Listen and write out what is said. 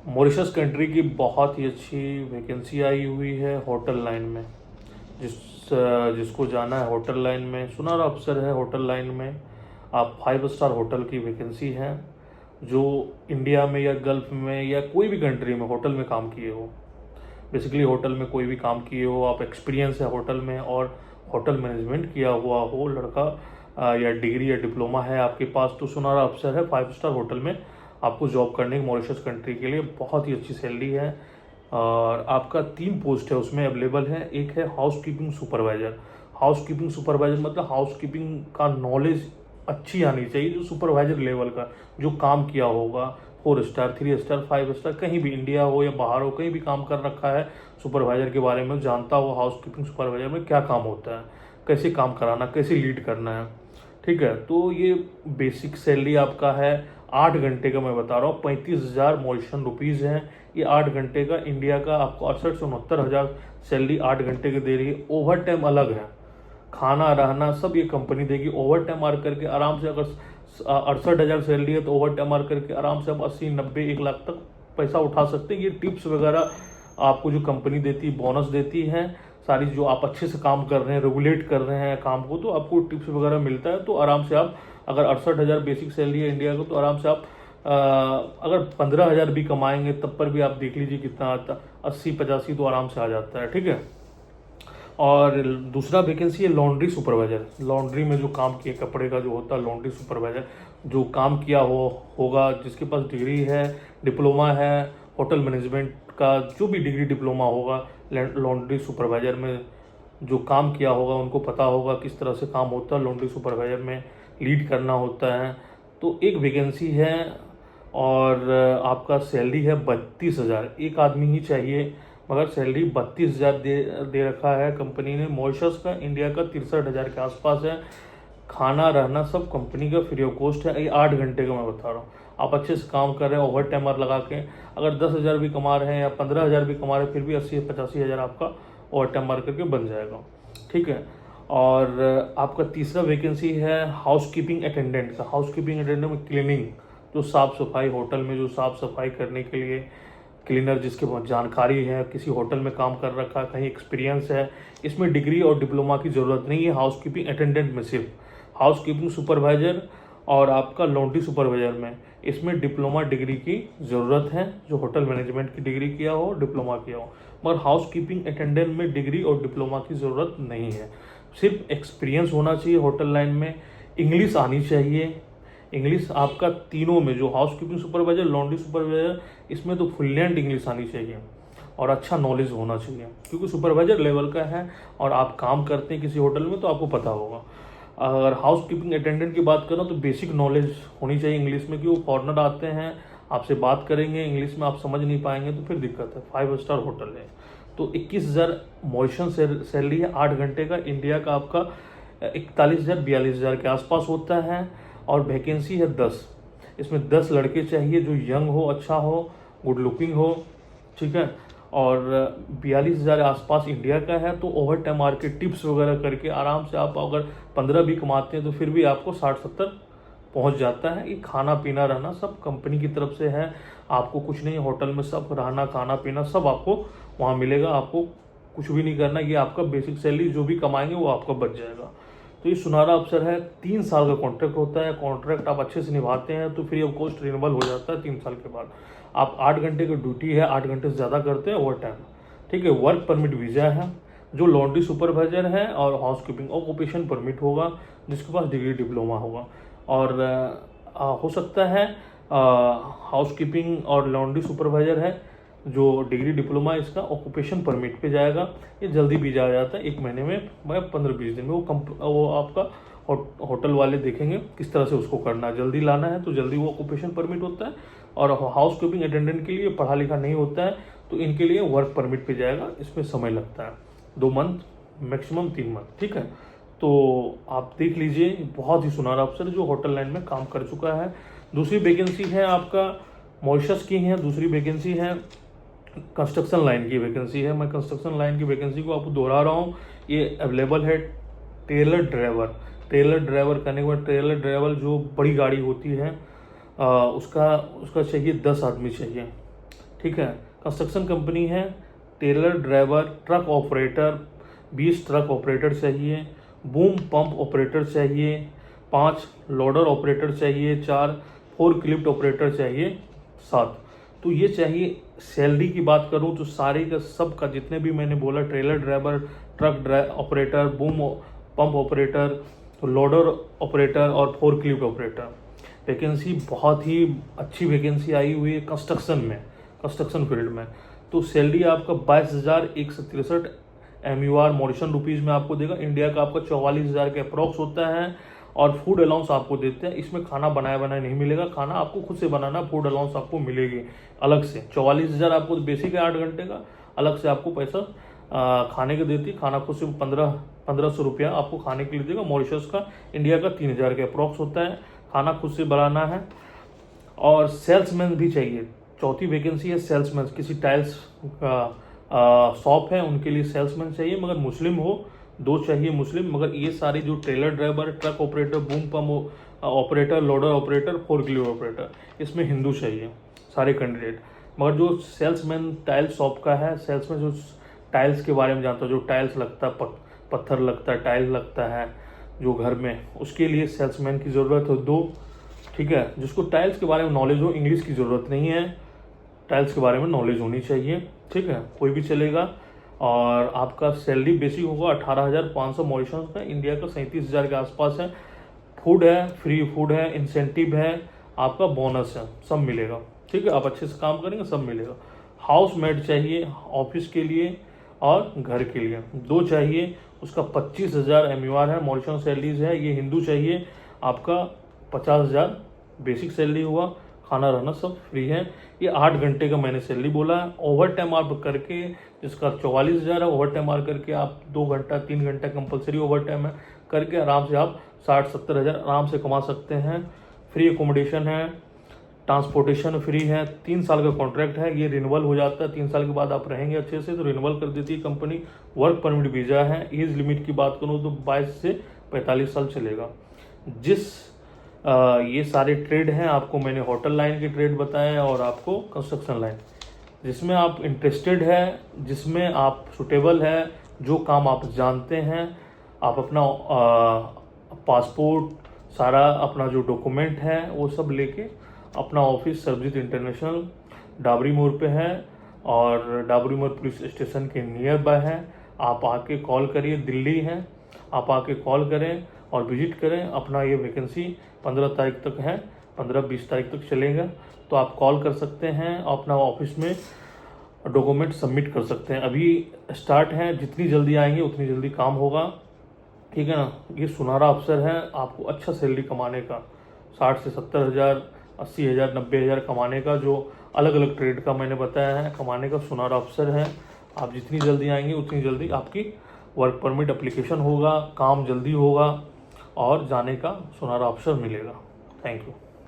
Mauritius country की बहुत ही अच्छी वैकेंसी आई हुई है होटल लाइन में। जिस जिसको जाना है होटल लाइन में, सुनहरा अवसर है होटल लाइन में। आप 5 स्टार होटल की वैकेंसी है। जो इंडिया में या गल्फ में या कोई भी कंट्री में होटल में काम किए हो, बेसिकली होटल में कोई भी काम किए हो, आप एक्सपीरियंस है होटल में और होटल मैनेजमेंट किया हुआ हो लड़का, या डिग्री या डिप्लोमा है आपके पास, तो सुनहरा अवसर है 5 स्टार होटल में आपको जॉब करने की। मॉरिशस कंट्री के लिए बहुत ही अच्छी सैलरी है। और आपका 3 पोस्ट है उसमें अवेलेबल है। एक है house keeping supervisor. House keeping supervisor मतलब हाउस कीपिंग का नॉलेज अच्छी आनी चाहिए, जो सुपरवाइजर लेवल का जो काम किया होगा, 4 स्टार 3 स्टार 5 स्टार कहीं भी, इंडिया हो या बाहर हो, कहीं भी काम कर रखा है, सुपरवाइजर के बारे में जानता हो। हाउस कीपिंग सुपरवाइजर में क्या काम होता है, कैसे काम कराना, कैसे लीड करना है, ठीक है। तो ये बेसिक सैलरी आपका है 8 घंटे का, मैं बता रहा हूँ 35,000 मॉरिशन रुपीज़ है। ये 8 घंटे का इंडिया का आपको 68 से 69 हज़ार सैलरी 8 घंटे की दे रही है। ओवर टाइम अलग है, खाना रहना सब ये कंपनी देगी। ओवर टाइम मार करके आराम से, अगर 68,000 सैलरी है तो ओवर टाइम मार करके आराम से आप 80 90 1 लाख तक पैसा उठा सकते हैं। ये टिप्स वगैरह आपको जो कंपनी देती है, बोनस देती है सारी, जो आप अच्छे से काम कर रहे हैं, रेगुलेट कर रहे हैं काम को, तो आपको टिप्स वगैरह मिलता है। तो आराम से आप, अगर 68,000 बेसिक सैलरी है इंडिया को, तो आराम से आप अगर 15,000 भी कमाएंगे तब पर भी आप देख लीजिए कितना आता, 80 85 तो आराम से आ जाता है, ठीक है। और दूसरा वैकेंसी है लॉन्ड्री सुपरवाइजर। लॉन्ड्री में जो काम किए, कपड़े का जो होता है लॉन्ड्री सुपरवाइजर, जो काम किया होगा, जिसके पास डिग्री है, डिप्लोमा है, होटल मैनेजमेंट का जो भी डिग्री डिप्लोमा होगा, लॉन्ड्री सुपरवाइजर में जो काम किया होगा उनको पता होगा किस तरह से काम होता है लॉन्ड्री सुपरवाइजर में, लीड करना होता है। तो एक वैकेंसी है और आपका सैलरी है 32,000। एक आदमी ही चाहिए, मगर सैलरी 32,000 दे रखा है कंपनी ने। मॉरिशस का इंडिया का 63,000 के आसपास है। खाना रहना सब कंपनी का फ्री ऑफ कॉस्ट है। ये 8 घंटे का मैं बता रहा हूँ, आप अच्छे से काम कर रहे हैं ओवर टाइमर लगा के, अगर 10,000 भी कमा रहे हैं या 15,000 भी कमा रहे हैं, फिर भी 80 85 हज़ार आपका ओवर टाइम मार करके बन जाएगा, ठीक है। और आपका तीसरा वैकेंसी है हाउस कीपिंग अटेंडेंट का। हाउस कीपिंग अटेंडेंट में क्लीनिंग, जो साफ़ सफाई होटल में, जो साफ़ सफाई करने के लिए क्लीनर जिसके बहुत जानकारी है, किसी होटल में काम कर रखा है, कहीं एक्सपीरियंस है, इसमें डिग्री और डिप्लोमा की ज़रूरत नहीं है। हाउस कीपिंग अटेंडेंट में सिर्फ हाउस कीपिंग सुपरवाइजर और आपका लॉन्ड्री सुपरवाइजर में, इसमें डिप्लोमा डिग्री की ज़रूरत है, जो होटल मैनेजमेंट की डिग्री किया हो, डिप्लोमा किया हो। मगर हाउस कीपिंग अटेंडेंट में डिग्री और डिप्लोमा की ज़रूरत नहीं है, सिर्फ एक्सपीरियंस होना चाहिए होटल लाइन में, इंग्लिश आनी चाहिए। इंग्लिश आपका तीनों में, जो house keeping supervisor, laundry supervisor, इसमें तो फ्लुएंट इंग्लिश आनी चाहिए और अच्छा नॉलेज होना चाहिए, क्योंकि सुपरवाइजर लेवल का है और आप काम करते हैं किसी होटल में तो आपको पता होगा। अगर हाउस कीपिंग अटेंडेंट की बात करें तो बेसिक नॉलेज होनी चाहिए इंग्लिश में, क्योंकि फॉरनर आते हैं, आपसे बात करेंगे इंग्लिश में, आप समझ नहीं पाएंगे तो फिर दिक्कत है। 5 स्टार होटल है तो 21,000 मॉरिशन सैलरी है 8 घंटे का। इंडिया का आपका 41,000 42,000 के आसपास होता है। और वैकेंसी है 10। इसमें 10 लड़के चाहिए जो यंग हो, अच्छा हो, गुड लुकिंग हो, ठीक है। और 42,000 आसपास इंडिया का है। तो ओवर टाइम मार के टिप्स वगैरह करके आराम से आप अगर 15 भी कमाते हैं तो फिर भी आपको 60 70 पहुंच जाता है। ये खाना पीना रहना सब कंपनी की तरफ से है, आपको कुछ नहीं, होटल में सब रहना खाना पीना सब आपको वहाँ मिलेगा, आपको कुछ भी नहीं करना। ये आपका बेसिक सैलरी जो भी कमाएंगे वो आपका बच जाएगा। तो ये सुनहरा अवसर है। 3 साल का कॉन्ट्रैक्ट होता है। कॉन्ट्रैक्ट आप अच्छे से निभाते हैं तो फ्री ऑफ कॉस्ट रिन्यूअल हो जाता है 3 साल के बाद। आप 8 घंटे की ड्यूटी है, 8 घंटे से ज़्यादा करते हैं ओवर टाइम, ठीक है। वर्क परमिट वीज़ा है, जो लॉन्ड्री सुपरवाइजर है, और हाउस कीपिंग ऑक्यूपेशन परमिट होगा जिसके पास डिग्री डिप्लोमा होगा। और हो सकता है हाउस कीपिंग और लॉन्ड्री सुपरवाइजर है जो डिग्री डिप्लोमा, इसका ऑक्यूपेशन परमिट पे जाएगा। ये जल्दी भी जा जाता है, 1 महीने में, 15 20 दिन में। वो आपका होटल वाले देखेंगे किस तरह से उसको करना है। जल्दी लाना है तो जल्दी वो ऑक्यूपेशन परमिट होता है। और हाउस कीपिंग अटेंडेंट के लिए पढ़ा लिखा नहीं होता है तो इनके लिए वर्क परमिट पे जाएगा। इसमें समय लगता है 2 मंथ मैक्सिमम 3 मंथ, ठीक है। तो आप देख लीजिए, बहुत ही सुनहरा अवसर जो होटल लाइन में काम कर चुका है। दूसरी वैकेंसी है आपका मॉरिशस की है। दूसरी वैकेंसी है कंस्ट्रक्शन लाइन की वैकेंसी है। मैं कंस्ट्रक्शन लाइन की वैकेंसी को आपको दोहरा रहा हूँ। ये अवेलेबल है ट्रेलर ड्राइवर। ट्रेलर ड्राइवर करने के बाद, ट्रेलर ड्राइवर जो बड़ी गाड़ी होती है उसका चाहिए 10 आदमी चाहिए, ठीक है। कंस्ट्रक्शन कंपनी है, trailer driver, truck operator, 20 truck operator चाहिए, बूम पंप ऑपरेटर चाहिए, 5 लोडर ऑपरेटर चाहिए, 4 फोर्क लिफ्ट ऑपरेटर चाहिए, 7। तो ये चाहिए। सैलरी की बात करूँ तो सारे का सब का जितने भी मैंने बोला, trailer driver, truck operator, boom pump operator, loader operator और फोर्क लिफ्ट ऑपरेटर, वैकेंसी बहुत ही अच्छी वैकेंसी आई हुई है कंस्ट्रक्शन में, कंस्ट्रक्शन फील्ड में। तो सैलरी आपका 22,163 MUR मॉरिशन रुपीज़ में आपको देगा। इंडिया का आपका 44,000 के अप्रॉक्स होता है। और फूड अलाउंस आपको देते हैं। इसमें खाना बनाया नहीं मिलेगा, खाना आपको खुद से बनाना, फूड अलाउंस आपको मिलेगी अलग से। 44,000 आपको बेसिक है 8 घंटे का, अलग से आपको पैसा खाने के देती। खाना खुद से 1500 रुपया आपको खाने के लिए देगा। मॉरिशस का, इंडिया का 3,000 के अप्रॉक्स होता है। खाना खुद से बनाना है। और सेल्समैन भी चाहिए। चौथी वैकेंसी है सेल्समैन। किसी टाइल्स का शॉप है, उनके लिए सेल्समैन चाहिए, मगर मुस्लिम हो, 2 चाहिए मुस्लिम। मगर ये सारे जो trailer driver, truck operator, boom pump operator, loader operator, fork lift operator, इसमें हिंदू चाहिए सारे कैंडिडेट। मगर जो सेल्समैन टाइल शॉप का है, सेल्समैन जो टाइल्स के बारे में जानता है, जो टाइल्स लगता है, पत्थर लगता है, टाइल्स लगता है जो घर में, उसके लिए सेल्समैन की ज़रूरत है 2। ठीक है। जिसको टाइल्स के बारे में नॉलेज हो, इंग्लिश की ज़रूरत नहीं है, टाइल्स के बारे में नॉलेज होनी चाहिए। ठीक है, कोई भी चलेगा। और आपका सैलरी बेसिक होगा 18,500 मॉरिशस का, इंडिया का 37,000 के आसपास है। फूड है, फ्री फूड है, इंसेंटिव है, आपका बोनस है, सब मिलेगा। ठीक है, आप अच्छे से काम करेंगे सब मिलेगा। हाउस मेड चाहिए ऑफिस के लिए और घर के लिए, 2 चाहिए। उसका 25,000 MUR है, मॉरिशस सैलरीज है। ये हिंदू चाहिए। आपका 50,000 बेसिक सैलरी हुआ, खाना रहना सब फ्री है। ये 8 घंटे का मैंने सैलरी बोला है। ओवर टाइम आप करके, जिसका 44,000 है, ओवर टाइम मार करके आप 2 घंटा 3 घंटा कंपलसरी ओवर टाइम है करके आराम से आप 60-70 हज़ार आराम से कमा सकते हैं। फ्री एकोमोडेशन है, ट्रांसपोर्टेशन फ्री है। 3 साल का कॉन्ट्रैक्ट है, ये रिन्यूअल हो जाता है। 3 साल के बाद आप रहेंगे अच्छे से तो रिन्यूअल कर देती है कंपनी। वर्क परमिट वीज़ा है। एज लिमिट की बात करूँ तो 22 से 45 साल चलेगा। ये सारे ट्रेड हैं। आपको मैंने होटल लाइन के ट्रेड बताए और आपको कंस्ट्रक्शन लाइन, जिसमें आप इंटरेस्टेड है, जिसमें आप सुटेबल है, जो काम आप जानते हैं, आप अपना पासपोर्ट, सारा अपना जो डॉक्यूमेंट है वो सब लेके अपना ऑफिस सर्वजीत इंटरनेशनल डाबरी मोड़ पे है और डाबरी मोड़ पुलिस स्टेशन के नियर बाय है। आप आके कॉल करिए, दिल्ली है, आप आके कॉल करें और विजिट करें। अपना ये वैकेंसी 15 तारीख तक है, 15-20 तारीख तक चलेगा। तो आप कॉल कर सकते हैं, अपना ऑफिस में डॉक्यूमेंट सबमिट कर सकते हैं। अभी स्टार्ट है, जितनी जल्दी आएंगे उतनी जल्दी काम होगा। ठीक है ना। ये सुनहरा अवसर है आपको अच्छा सैलरी कमाने का, 60 से 70 हज़ार, 80 हज़ार, 90 हज़ार कमाने का, जो अलग अलग ट्रेड का मैंने बताया है, कमाने का सुनहरा अवसर है। आप जितनी जल्दी आएंगे उतनी जल्दी आपकी वर्क परमिट एप्लीकेशन होगा, काम जल्दी होगा और जाने का सुनहरा अवसर मिलेगा। Thank you.